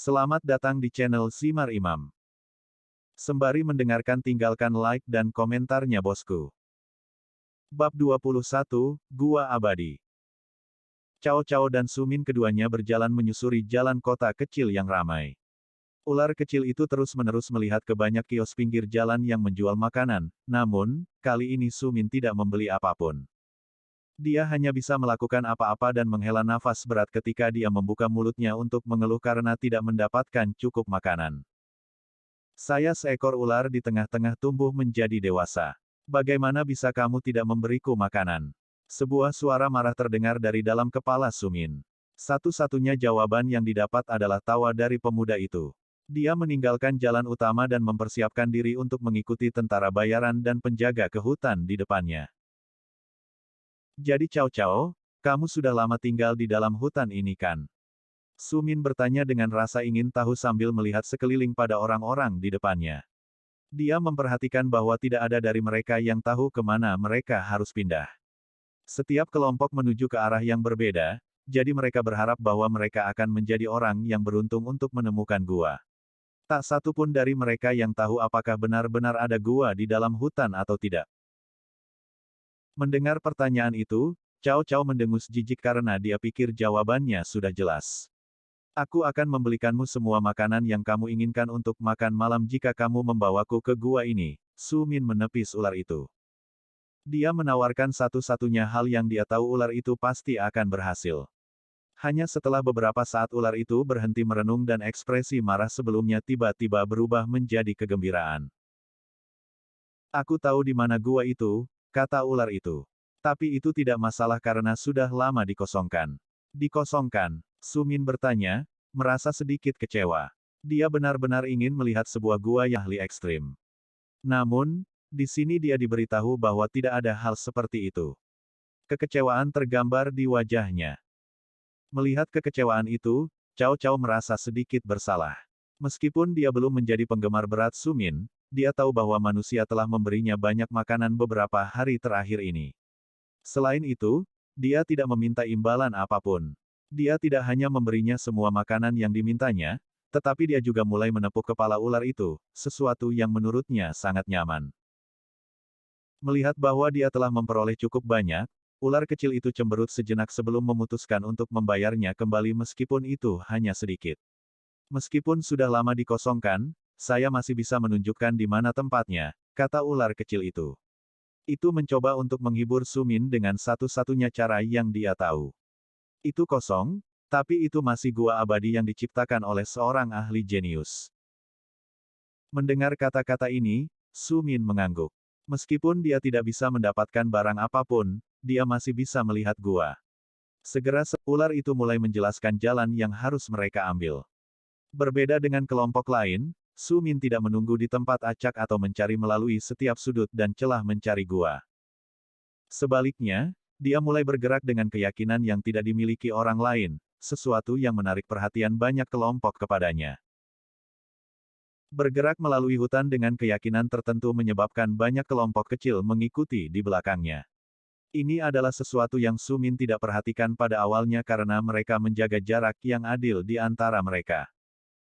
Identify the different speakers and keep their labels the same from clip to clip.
Speaker 1: Selamat datang di channel Simar Imam. Sembari mendengarkan tinggalkan like dan komentarnya bosku. Bab 21, Gua Abadi. Cao Cao dan Sumin keduanya berjalan menyusuri jalan kota kecil yang ramai. Ular kecil itu terus-menerus melihat ke banyak kios pinggir jalan yang menjual makanan, namun, kali ini Sumin tidak membeli apapun. Dia hanya bisa melakukan apa-apa dan menghela nafas berat ketika dia membuka mulutnya untuk mengeluh karena tidak mendapatkan cukup makanan. Saya seekor ular di tengah-tengah tumbuh menjadi dewasa. Bagaimana bisa kamu tidak memberiku makanan? Sebuah suara marah terdengar dari dalam kepala Sumin. Satu-satunya jawaban yang didapat adalah tawa dari pemuda itu. Dia meninggalkan jalan utama dan mempersiapkan diri untuk mengikuti tentara bayaran dan penjaga ke hutan di depannya. Jadi Cao Cao, kamu sudah lama tinggal di dalam hutan ini kan? Sumin bertanya dengan rasa ingin tahu sambil melihat sekeliling pada orang-orang di depannya. Dia memperhatikan bahwa tidak ada dari mereka yang tahu kemana mereka harus pindah. Setiap kelompok menuju ke arah yang berbeda, jadi mereka berharap bahwa mereka akan menjadi orang yang beruntung untuk menemukan gua. Tak satu pun dari mereka yang tahu apakah benar-benar ada gua di dalam hutan atau tidak. Mendengar pertanyaan itu, Cao Cao mendengus jijik karena dia pikir jawabannya sudah jelas. Aku akan membelikanmu semua makanan yang kamu inginkan untuk makan malam jika kamu membawaku ke gua ini. Sumin menepis ular itu. Dia menawarkan satu-satunya hal yang dia tahu ular itu pasti akan berhasil. Hanya setelah beberapa saat ular itu berhenti merenung dan ekspresi marah sebelumnya tiba-tiba berubah menjadi kegembiraan. Aku tahu di mana gua itu, kata ular itu. Tapi itu tidak masalah karena sudah lama dikosongkan. Dikosongkan? Sumin bertanya, merasa sedikit kecewa. Dia benar-benar ingin melihat sebuah gua yang ahli ekstrim. Namun, di sini dia diberitahu bahwa tidak ada hal seperti itu. Kekecewaan tergambar di wajahnya. Melihat kekecewaan itu, Cao Cao merasa sedikit bersalah. Meskipun dia belum menjadi penggemar berat Sumin, dia tahu bahwa manusia telah memberinya banyak makanan beberapa hari terakhir ini. Selain itu, dia tidak meminta imbalan apapun. Dia tidak hanya memberinya semua makanan yang dimintanya, tetapi dia juga mulai menepuk kepala ular itu, sesuatu yang menurutnya sangat nyaman. Melihat bahwa dia telah memperoleh cukup banyak, ular kecil itu cemberut sejenak sebelum memutuskan untuk membayarnya kembali meskipun itu hanya sedikit. Meskipun sudah lama dikosongkan, saya masih bisa menunjukkan di mana tempatnya, kata ular kecil itu. Itu mencoba untuk menghibur Sumin dengan satu-satunya cara yang dia tahu. Itu kosong, tapi itu masih gua abadi yang diciptakan oleh seorang ahli jenius. Mendengar kata-kata ini, Sumin mengangguk. Meskipun dia tidak bisa mendapatkan barang apapun, dia masih bisa melihat gua. Segera ular itu mulai menjelaskan jalan yang harus mereka ambil. Berbeda dengan kelompok lain, Sumin tidak menunggu di tempat acak atau mencari melalui setiap sudut dan celah mencari gua. Sebaliknya, dia mulai bergerak dengan keyakinan yang tidak dimiliki orang lain, sesuatu yang menarik perhatian banyak kelompok kepadanya. Bergerak melalui hutan dengan keyakinan tertentu menyebabkan banyak kelompok kecil mengikuti di belakangnya. Ini adalah sesuatu yang Sumin tidak perhatikan pada awalnya karena mereka menjaga jarak yang adil di antara mereka.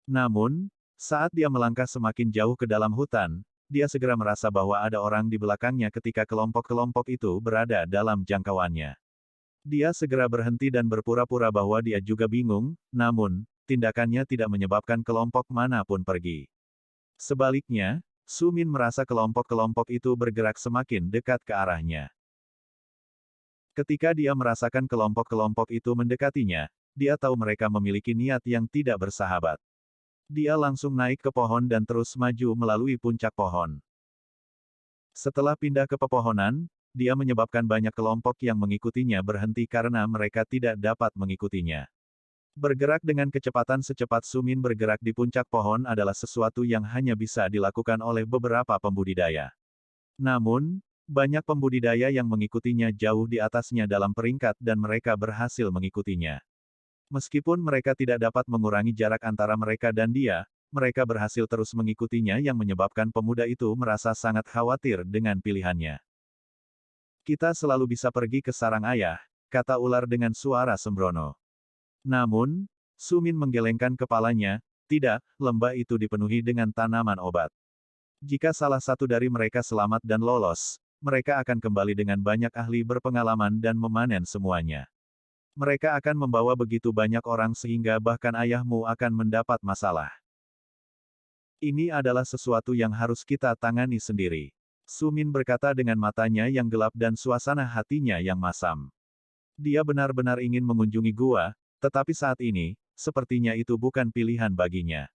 Speaker 1: Namun, saat dia melangkah semakin jauh ke dalam hutan, dia segera merasa bahwa ada orang di belakangnya ketika kelompok-kelompok itu berada dalam jangkauannya. Dia segera berhenti dan berpura-pura bahwa dia juga bingung, namun, tindakannya tidak menyebabkan kelompok manapun pergi. Sebaliknya, Sumin merasa kelompok-kelompok itu bergerak semakin dekat ke arahnya. Ketika dia merasakan kelompok-kelompok itu mendekatinya, dia tahu mereka memiliki niat yang tidak bersahabat. Dia langsung naik ke pohon dan terus maju melalui puncak pohon. Setelah pindah ke pepohonan, dia menyebabkan banyak kelompok yang mengikutinya berhenti karena mereka tidak dapat mengikutinya. Bergerak dengan kecepatan secepat Sumin bergerak di puncak pohon adalah sesuatu yang hanya bisa dilakukan oleh beberapa pembudidaya. Namun, banyak pembudidaya yang mengikutinya jauh di atasnya dalam peringkat dan mereka berhasil mengikutinya. Meskipun mereka tidak dapat mengurangi jarak antara mereka dan dia, mereka berhasil terus mengikutinya yang menyebabkan pemuda itu merasa sangat khawatir dengan pilihannya. Kita selalu bisa pergi ke sarang ayah, kata ular dengan suara sembrono. Namun, Sumin menggelengkan kepalanya, Tidak, lembah itu dipenuhi dengan tanaman obat. Jika salah satu dari mereka selamat dan lolos, mereka akan kembali dengan banyak ahli berpengalaman dan memanen semuanya. Mereka akan membawa begitu banyak orang sehingga bahkan ayahmu akan mendapat masalah. Ini adalah sesuatu yang harus kita tangani sendiri. Sumin berkata dengan matanya yang gelap dan suasana hatinya yang masam. Dia benar-benar ingin mengunjungi gua, tetapi saat ini, sepertinya itu bukan pilihan baginya.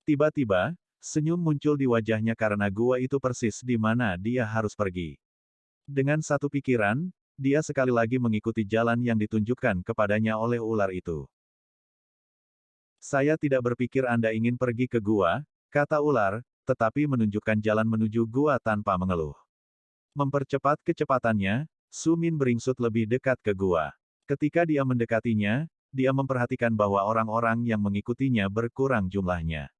Speaker 1: Tiba-tiba, senyum muncul di wajahnya karena gua itu persis di mana dia harus pergi. Dengan satu pikiran, dia sekali lagi mengikuti jalan yang ditunjukkan kepadanya oleh ular itu. Saya tidak berpikir Anda ingin pergi ke gua, kata ular, tetapi menunjukkan jalan menuju gua tanpa mengeluh. Mempercepat kecepatannya, Sumin beringsut lebih dekat ke gua. Ketika dia mendekatinya, dia memperhatikan bahwa orang-orang yang mengikutinya berkurang jumlahnya.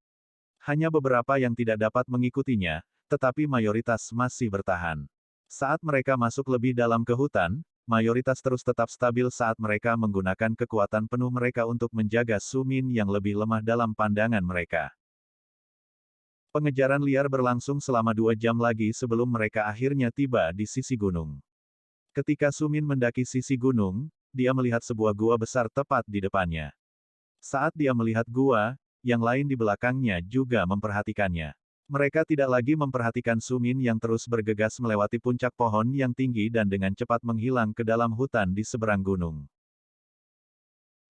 Speaker 1: Hanya beberapa yang tidak dapat mengikutinya, tetapi mayoritas masih bertahan. Saat mereka masuk lebih dalam ke hutan, mayoritas terus tetap stabil saat mereka menggunakan kekuatan penuh mereka untuk menjaga Sumin yang lebih lemah dalam pandangan mereka. Pengejaran liar berlangsung selama 2 jam lagi sebelum mereka akhirnya tiba di sisi gunung. Ketika Sumin mendaki sisi gunung, dia melihat sebuah gua besar tepat di depannya. Saat dia melihat gua, yang lain di belakangnya juga memperhatikannya. Mereka tidak lagi memperhatikan Sumin yang terus bergegas melewati puncak pohon yang tinggi dan dengan cepat menghilang ke dalam hutan di seberang gunung.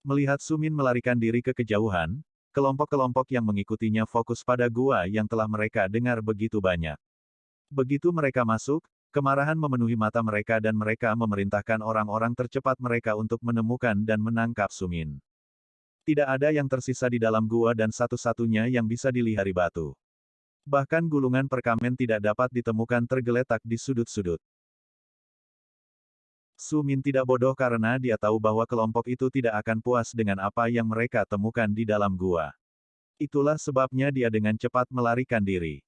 Speaker 1: Melihat Sumin melarikan diri ke kejauhan, kelompok-kelompok yang mengikutinya fokus pada gua yang telah mereka dengar begitu banyak. Begitu mereka masuk, kemarahan memenuhi mata mereka dan mereka memerintahkan orang-orang tercepat mereka untuk menemukan dan menangkap Sumin. Tidak ada yang tersisa di dalam gua dan satu-satunya yang bisa dilihat dari batu. Bahkan gulungan perkamen tidak dapat ditemukan tergeletak di sudut-sudut. Sumin tidak bodoh karena dia tahu bahwa kelompok itu tidak akan puas dengan apa yang mereka temukan di dalam gua. Itulah sebabnya dia dengan cepat melarikan diri.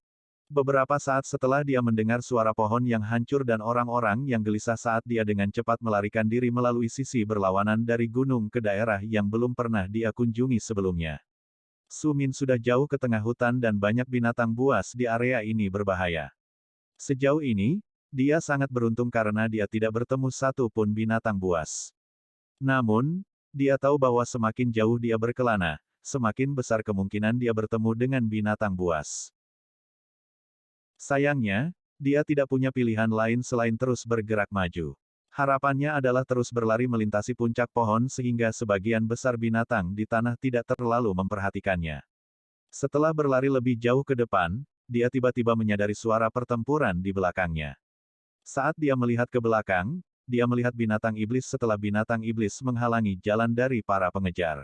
Speaker 1: Beberapa saat setelah dia mendengar suara pohon yang hancur dan orang-orang yang gelisah saat dia dengan cepat melarikan diri melalui sisi berlawanan dari gunung ke daerah yang belum pernah dia kunjungi sebelumnya. Sumin sudah jauh ke tengah hutan dan banyak binatang buas di area ini berbahaya. Sejauh ini, dia sangat beruntung karena dia tidak bertemu satu pun binatang buas. Namun, dia tahu bahwa semakin jauh dia berkelana, semakin besar kemungkinan dia bertemu dengan binatang buas. Sayangnya, dia tidak punya pilihan lain selain terus bergerak maju. Harapannya adalah terus berlari melintasi puncak pohon sehingga sebagian besar binatang di tanah tidak terlalu memperhatikannya. Setelah berlari lebih jauh ke depan, dia tiba-tiba menyadari suara pertempuran di belakangnya. Saat dia melihat ke belakang, dia melihat binatang iblis setelah binatang iblis menghalangi jalan dari para pengejar.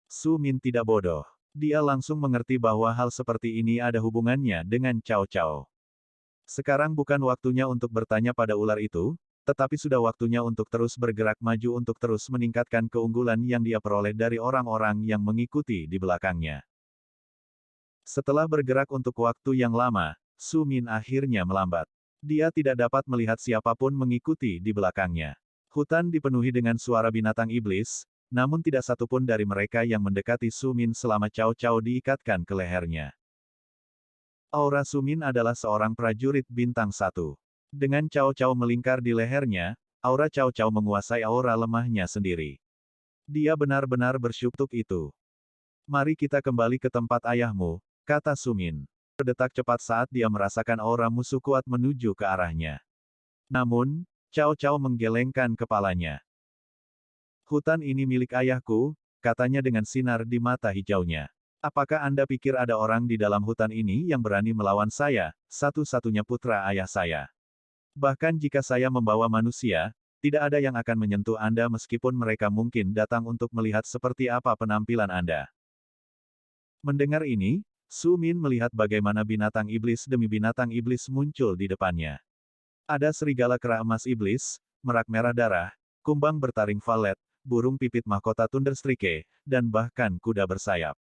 Speaker 1: Sumin tidak bodoh. Dia langsung mengerti bahwa hal seperti ini ada hubungannya dengan Cao Cao. Sekarang bukan waktunya untuk bertanya pada ular itu, tetapi sudah waktunya untuk terus bergerak maju untuk terus meningkatkan keunggulan yang dia peroleh dari orang-orang yang mengikuti di belakangnya. Setelah bergerak untuk waktu yang lama, Sumin akhirnya melambat. Dia tidak dapat melihat siapapun mengikuti di belakangnya. Hutan dipenuhi dengan suara binatang iblis, namun tidak satupun dari mereka yang mendekati Sumin selama Cao Cao diikatkan ke lehernya. Aura Sumin adalah seorang prajurit bintang 1. Dengan Cao Cao melingkar di lehernya, aura Cao Cao menguasai aura lemahnya sendiri. Dia benar-benar bersyukur itu. Mari kita kembali ke tempat ayahmu, kata Sumin. Berdetak cepat saat dia merasakan aura musuh kuat menuju ke arahnya. Namun, Cao Cao menggelengkan kepalanya. Hutan ini milik ayahku, katanya dengan sinar di mata hijaunya. Apakah Anda pikir ada orang di dalam hutan ini yang berani melawan saya, satu-satunya putra ayah saya? Bahkan jika saya membawa manusia, tidak ada yang akan menyentuh Anda meskipun mereka mungkin datang untuk melihat seperti apa penampilan Anda. Mendengar ini, Sumin melihat bagaimana binatang iblis demi binatang iblis muncul di depannya. Ada serigala kera emas iblis, merak merah darah, kumbang bertaring valet, burung pipit mahkota Thunderstrike, dan bahkan kuda bersayap.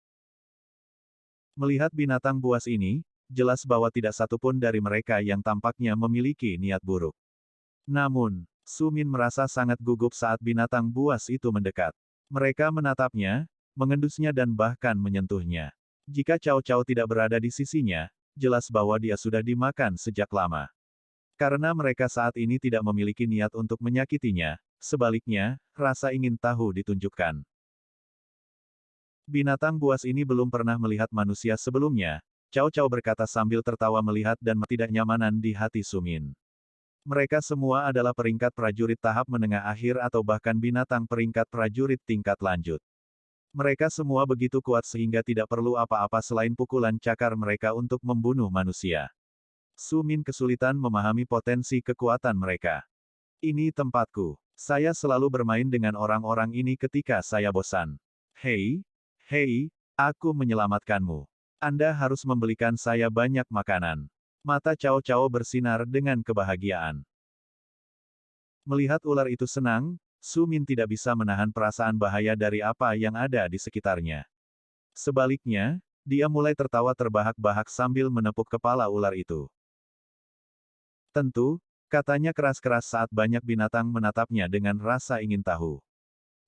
Speaker 1: Melihat binatang buas ini, jelas bahwa tidak satupun dari mereka yang tampaknya memiliki niat buruk. Namun, Sumin merasa sangat gugup saat binatang buas itu mendekat. Mereka menatapnya, mengendusnya dan bahkan menyentuhnya. Jika Cao Cao tidak berada di sisinya, jelas bahwa dia sudah dimakan sejak lama. Karena mereka saat ini tidak memiliki niat untuk menyakitinya, sebaliknya, rasa ingin tahu ditunjukkan. Binatang buas ini belum pernah melihat manusia sebelumnya, Cao Cao berkata sambil tertawa melihat dan ketidaknyamanan di hati Su Min. Mereka semua adalah peringkat prajurit tahap menengah akhir atau bahkan binatang peringkat prajurit tingkat lanjut. Mereka semua begitu kuat sehingga tidak perlu apa-apa selain pukulan cakar mereka untuk membunuh manusia. Su Min kesulitan memahami potensi kekuatan mereka. Ini tempatku. Saya selalu bermain dengan orang-orang ini ketika saya bosan. Hei, hei, aku menyelamatkanmu. Anda harus membelikan saya banyak makanan. Mata Cao Cao bersinar dengan kebahagiaan. Melihat ular itu senang, Su Min tidak bisa menahan perasaan bahaya dari apa yang ada di sekitarnya. Sebaliknya, dia mulai tertawa terbahak-bahak sambil menepuk kepala ular itu. Tentu, katanya keras-keras saat banyak binatang menatapnya dengan rasa ingin tahu.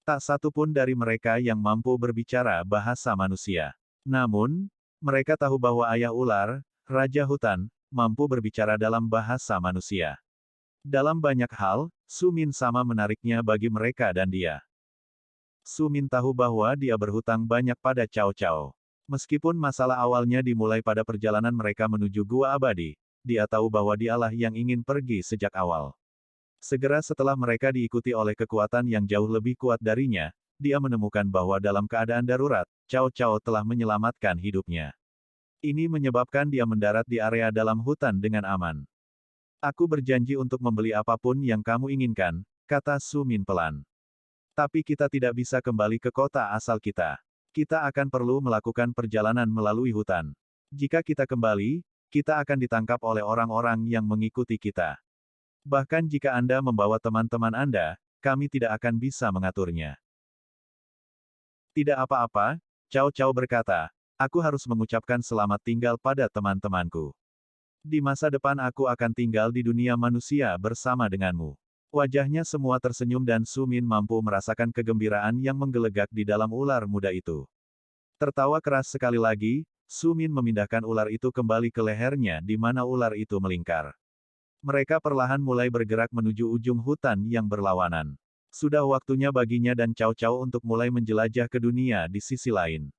Speaker 1: Tak satu pun dari mereka yang mampu berbicara bahasa manusia. Namun, mereka tahu bahwa ayah ular, Raja Hutan, mampu berbicara dalam bahasa manusia. Dalam banyak hal, Su Min sama menariknya bagi mereka dan dia. Su Min tahu bahwa dia berhutang banyak pada Cao Cao. Meskipun masalah awalnya dimulai pada perjalanan mereka menuju Gua Abadi, dia tahu bahwa dialah yang ingin pergi sejak awal. Segera setelah mereka diikuti oleh kekuatan yang jauh lebih kuat darinya, dia menemukan bahwa dalam keadaan darurat, Cao Cao telah menyelamatkan hidupnya. Ini menyebabkan dia mendarat di area dalam hutan dengan aman. Aku berjanji untuk membeli apapun yang kamu inginkan, kata Su Min pelan. Tapi kita tidak bisa kembali ke kota asal kita. Kita akan perlu melakukan perjalanan melalui hutan. Jika kita kembali, kita akan ditangkap oleh orang-orang yang mengikuti kita. Bahkan jika Anda membawa teman-teman Anda, kami tidak akan bisa mengaturnya. Tidak apa-apa, Cao Cao berkata, aku harus mengucapkan selamat tinggal pada teman-temanku. Di masa depan aku akan tinggal di dunia manusia bersama denganmu. Wajahnya semua tersenyum dan Su Min mampu merasakan kegembiraan yang menggelegak di dalam ular muda itu. Tertawa keras sekali lagi, Su Min memindahkan ular itu kembali ke lehernya di mana ular itu melingkar. Mereka perlahan mulai bergerak menuju ujung hutan yang berlawanan. Sudah waktunya baginya dan Cao Cao untuk mulai menjelajah ke dunia di sisi lain.